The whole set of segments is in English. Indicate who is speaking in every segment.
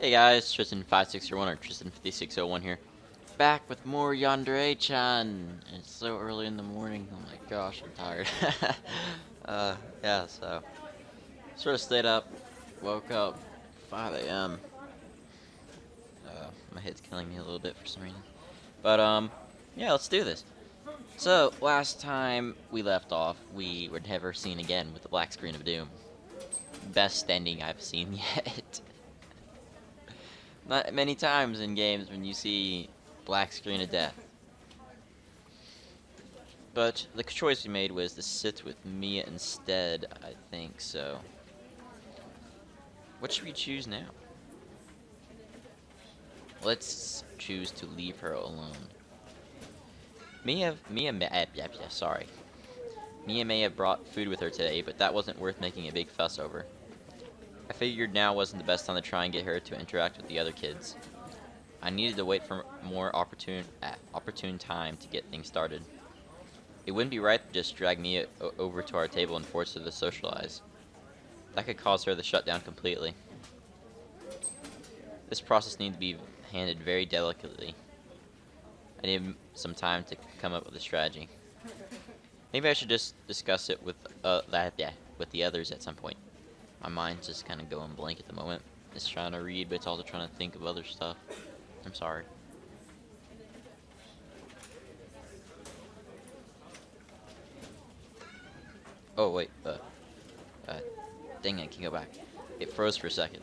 Speaker 1: Hey guys, Tristan5601 or Tristan5601 here. Back with more Yandere-Chan. It's so early in the morning. Oh my gosh, I'm tired. Yeah, so sort of stayed up, woke up 5 a.m. My head's killing me a little bit for some reason. But yeah, let's do this. So last time we left off, we were never seen again with the black screen of doom. Best ending I've seen yet. Not many times in games when you see black screen of death. But the choice we made was to sit with Mia instead, I think, so. What should we choose now? Let's choose to leave her alone. Sorry. Mia may have brought food with her today, but that wasn't worth making a big fuss over. I figured now wasn't the best time to try and get her to interact with the other kids. I needed to wait for more opportune time to get things started. It wouldn't be right to just drag Mia over to our table and force her to socialize. That could cause her to shut down completely. This process needs to be handled very delicately. I need some time to come up with a strategy. Maybe I should just discuss it with with the others at some point. My mind's just kind of going blank at the moment. It's trying to read, but it's also trying to think of other stuff. I'm sorry. Oh wait, dang it, I can go back. It froze for a second.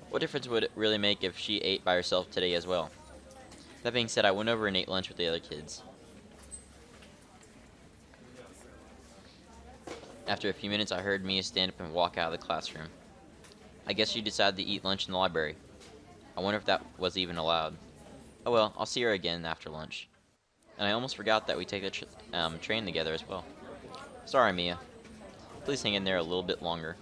Speaker 1: What difference would it really make if she ate by herself today as well? That being said, I went over and ate lunch with the other kids. After a few minutes, I heard Mia stand up and walk out of the classroom. I guess she decided to eat lunch in the library. I wonder if that was even allowed. Oh well, I'll see her again after lunch. And I almost forgot that we take the train together as well. Sorry, Mia. Please hang in there a little bit longer.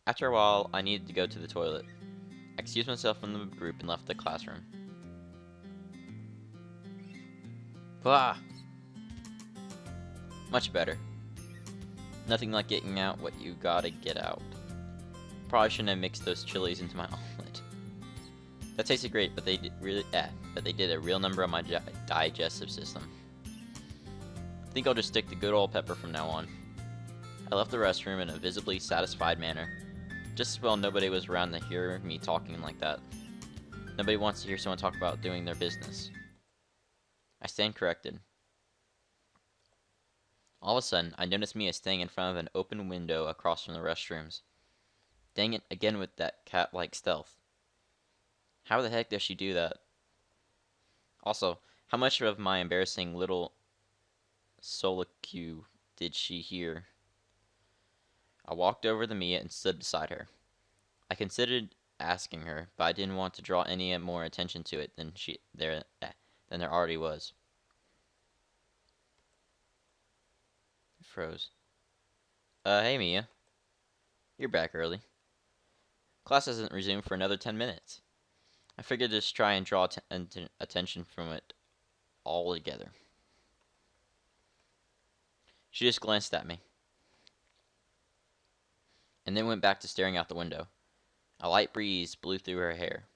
Speaker 1: After a while, I needed to go to the toilet. I excused myself from the group and left the classroom. Ah! Much better. Nothing like getting out what you gotta get out. Probably shouldn't have mixed those chilies into my omelet. That tasted great, but they did a real number on my digestive system. I think I'll just stick to good old pepper from now on. I left the restroom in a visibly satisfied manner. Just as well nobody was around to hear me talking like that. Nobody wants to hear someone talk about doing their business. I stand corrected. All of a sudden, I noticed Mia staying in front of an open window across from the restrooms. Dang it, again with that cat-like stealth. How the heck does she do that? Also, how much of my embarrassing little soliloquy did she hear? I walked over to Mia and stood beside her. I considered asking her, but I didn't want to draw any more attention to it than there already was. It froze. Hey Mia. You're back early. Class hasn't resumed for another 10 minutes. I figured to just try and draw attention from it all together. She just glanced at me, and then went back to staring out the window. A light breeze blew through her hair.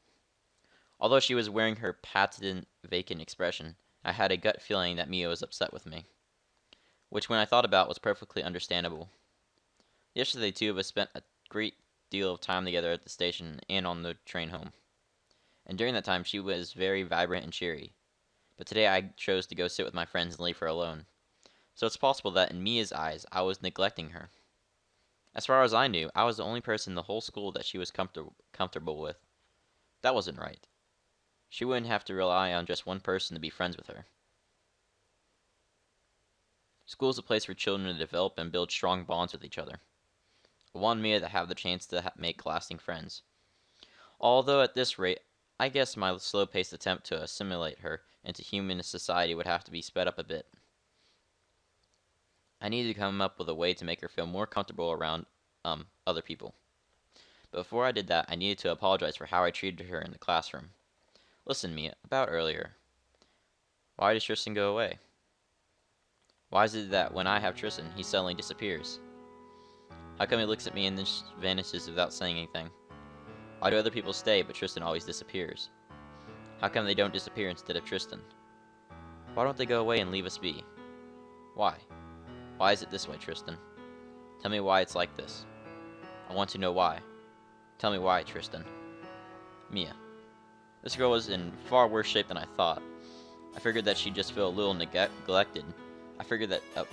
Speaker 1: Although she was wearing her patented vacant expression, I had a gut feeling that Mia was upset with me, which when I thought about was perfectly understandable. Yesterday, two of us spent a great deal of time together at the station and on the train home. And during that time, she was very vibrant and cheery. But today I chose to go sit with my friends and leave her alone. So it's possible that in Mia's eyes, I was neglecting her. As far as I knew, I was the only person in the whole school that she was comfortable with. That wasn't right. She wouldn't have to rely on just one person to be friends with her. School is a place for children to develop and build strong bonds with each other. I wanted Mia to have the chance to make lasting friends. Although at this rate, I guess my slow-paced attempt to assimilate her into human society would have to be sped up a bit. I needed to come up with a way to make her feel more comfortable around other people. But before I did that, I needed to apologize for how I treated her in the classroom. Listen, Mia, about earlier. Why does Tristan go away? Why is it that when I have Tristan, he suddenly disappears? How come he looks at me and then just vanishes without saying anything? Why do other people stay, but Tristan always disappears? How come they don't disappear instead of Tristan? Why don't they go away and leave us be? Why? Why is it this way, Tristan? Tell me why it's like this. I want to know why. Tell me why, Tristan. Mia. This girl was in far worse shape than I thought. I figured that she'd just feel a little neglected. I figured that... Oh,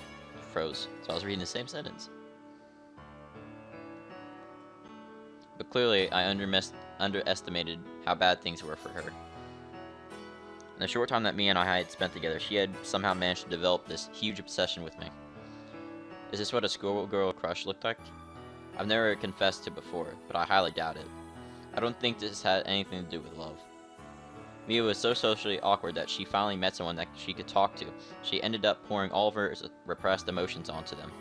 Speaker 1: froze. So I was reading the same sentence. But clearly, I underestimated how bad things were for her. In the short time that Mia and I had spent together, she had somehow managed to develop this huge obsession with me. Is this what a schoolgirl crush looked like? I've never confessed to before, but I highly doubt it. I don't think this had anything to do with love. Mia was so socially awkward that she finally met someone that she could talk to. She ended up pouring all of her repressed emotions onto them.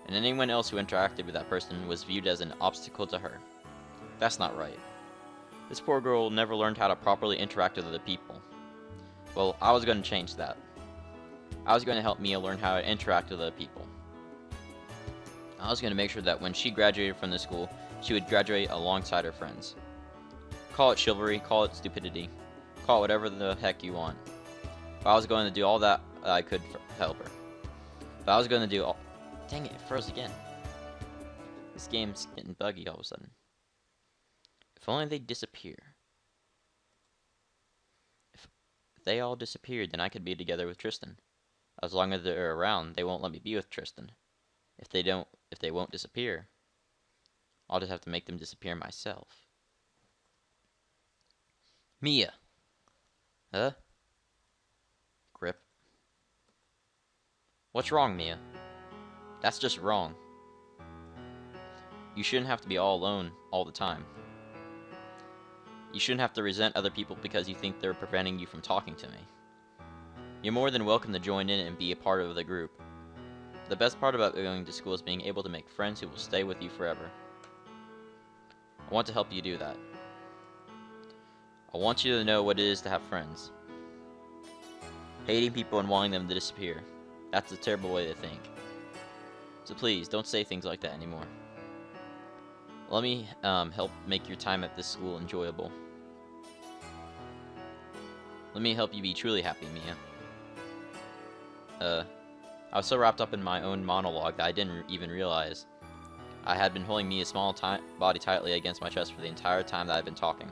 Speaker 1: And anyone else who interacted with that person was viewed as an obstacle to her. That's not right. This poor girl never learned how to properly interact with other people. Well, I was going to change that. I was going to help Mia learn how to interact with other people. I was going to make sure that when she graduated from the school, she would graduate alongside her friends. Call it chivalry, call it stupidity, call it whatever the heck you want. But I was going to do all that I could to help her. But I was going to do all... Dang it, it froze again. This game's getting buggy all of a sudden. If only they disappear. If they all disappeared, then I could be together with Tristan. As long as they're around, they won't let me be with Tristan. If they won't disappear, I'll just have to make them disappear myself. Mia! Huh? Grip. What's wrong, Mia? That's just wrong. You shouldn't have to be all alone all the time. You shouldn't have to resent other people because you think they're preventing you from talking to me. You're more than welcome to join in and be a part of the group. The best part about going to school is being able to make friends who will stay with you forever. I want to help you do that. I want you to know what it is to have friends. Hating people and wanting them to disappear. That's a terrible way to think. So please, don't say things like that anymore. Let me help make your time at this school enjoyable. Let me help you be truly happy, Mia. I was so wrapped up in my own monologue that I didn't even realize I had been holding Mia's small body tightly against my chest for the entire time that I've been talking.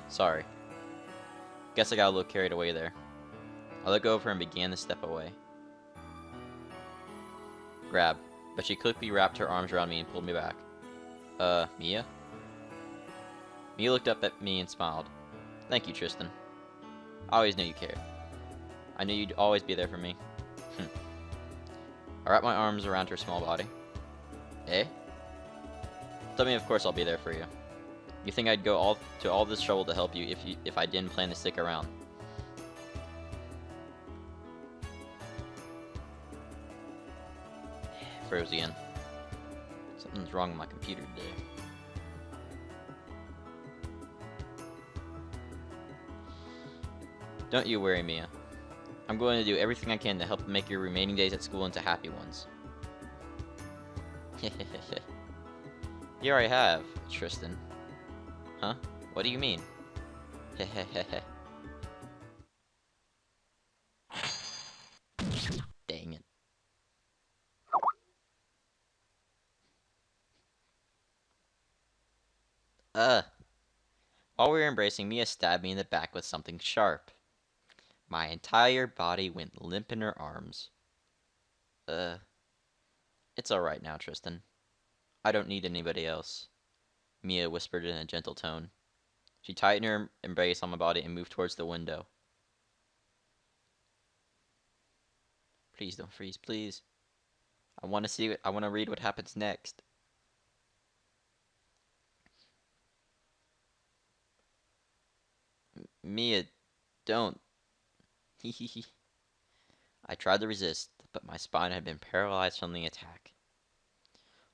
Speaker 1: Sorry. Guess I got a little carried away there. I let go of her and began to step away. Grab. But she quickly wrapped her arms around me and pulled me back. Mia? Mia looked up at me and smiled. Thank you, Tristan. I always knew you cared. I knew you'd always be there for me. I wrapped my arms around her small body. Eh? Tell me of course I'll be there for you. You think I'd go to all this trouble to help you if I didn't plan to stick around? Froze again. Something's wrong with my computer today. Don't you worry, Mia. I'm going to do everything I can to help make your remaining days at school into happy ones. You already have, Tristan. Huh? What do you mean? Dang it. While we were embracing, Mia stabbed me in the back with something sharp. My entire body went limp in her arms. It's alright now, Tristan. I don't need anybody else, Mia whispered in a gentle tone. She tightened her embrace on my body and moved towards the window. Please don't freeze, please. I want to read what happens next. Mia, don't. I tried to resist, but my spine had been paralyzed from the attack.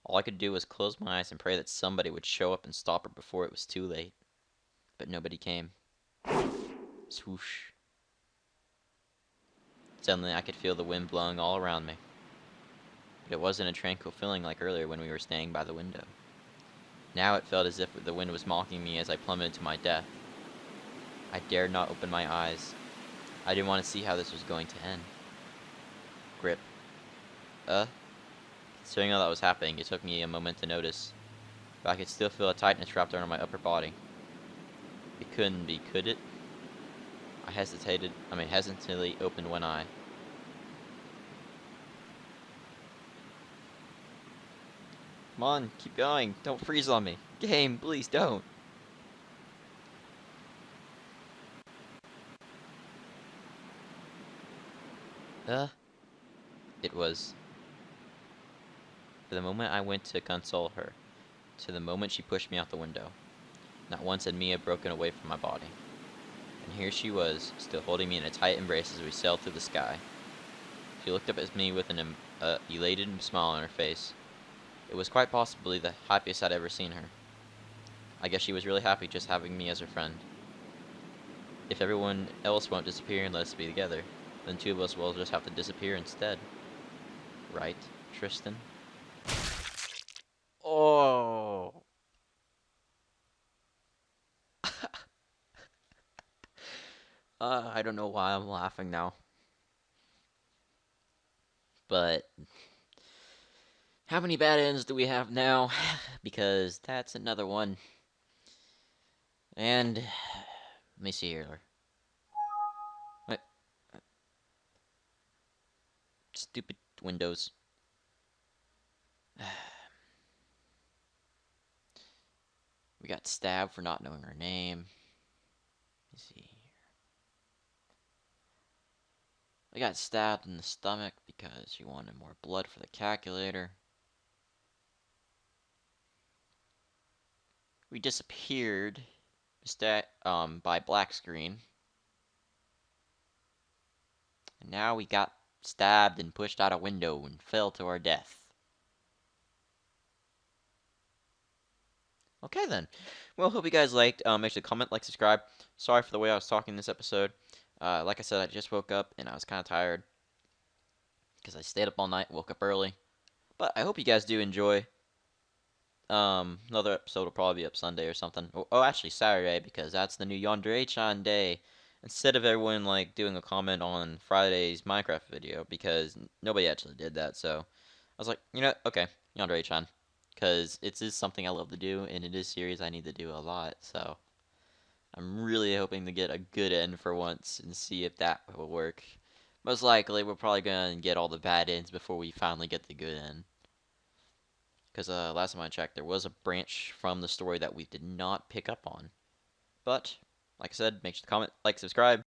Speaker 1: All I could do was close my eyes and pray that somebody would show up and stop her before it was too late. But nobody came. Swoosh. Suddenly I could feel the wind blowing all around me. but it wasn't a tranquil feeling like earlier when we were staying by the window. Now it felt as if the wind was mocking me as I plummeted to my death. I dared not open my eyes. I didn't want to see how this was going to end. Grip. Considering all that was happening, it took me a moment to notice, but I could still feel a tightness wrapped around my upper body. It couldn't be, could it? I hesitantly opened one eye. Come on, keep going. Don't freeze on me. Game, please don't. It was. For the moment I went to console her, to the moment she pushed me out the window, not once had Mia broken away from my body. And here she was, still holding me in a tight embrace as we sailed through the sky. She looked up at me with an elated smile on her face. It was quite possibly the happiest I'd ever seen her. I guess she was really happy just having me as her friend. If everyone else won't disappear and let us be together, then two of us will just have to disappear instead. Right, Tristan? Oh! I don't know why I'm laughing now. But how many bad ends do we have now? Because that's another one. And let me see here. What? Stupid windows. We got stabbed for not knowing her name. Let me see here. We got stabbed in the stomach because she wanted more blood for the calculator. We disappeared by black screen. And now we got stabbed and pushed out a window and fell to our death. Okay then. Well, hope you guys liked. Make sure to comment, like, subscribe. Sorry for the way I was talking this episode. Like I said, I just woke up and I was kind of tired because I stayed up all night, woke up early. But I hope you guys do enjoy. Another episode will probably be up Sunday or something. Oh, actually Saturday, because that's the new Yandere-Chan day. Instead of everyone like doing a comment on Friday's Minecraft video, because nobody actually did that. So I was like, you know, okay, Yandere-Chan, because it is something I love to do, and it is a series I need to do a lot. So I'm really hoping to get a good end for once and see if that will work. Most likely, we're probably gonna get all the bad ends before we finally get the good end. Because last time I checked, there was a branch from the story that we did not pick up on. But, like I said, make sure to comment, like, subscribe.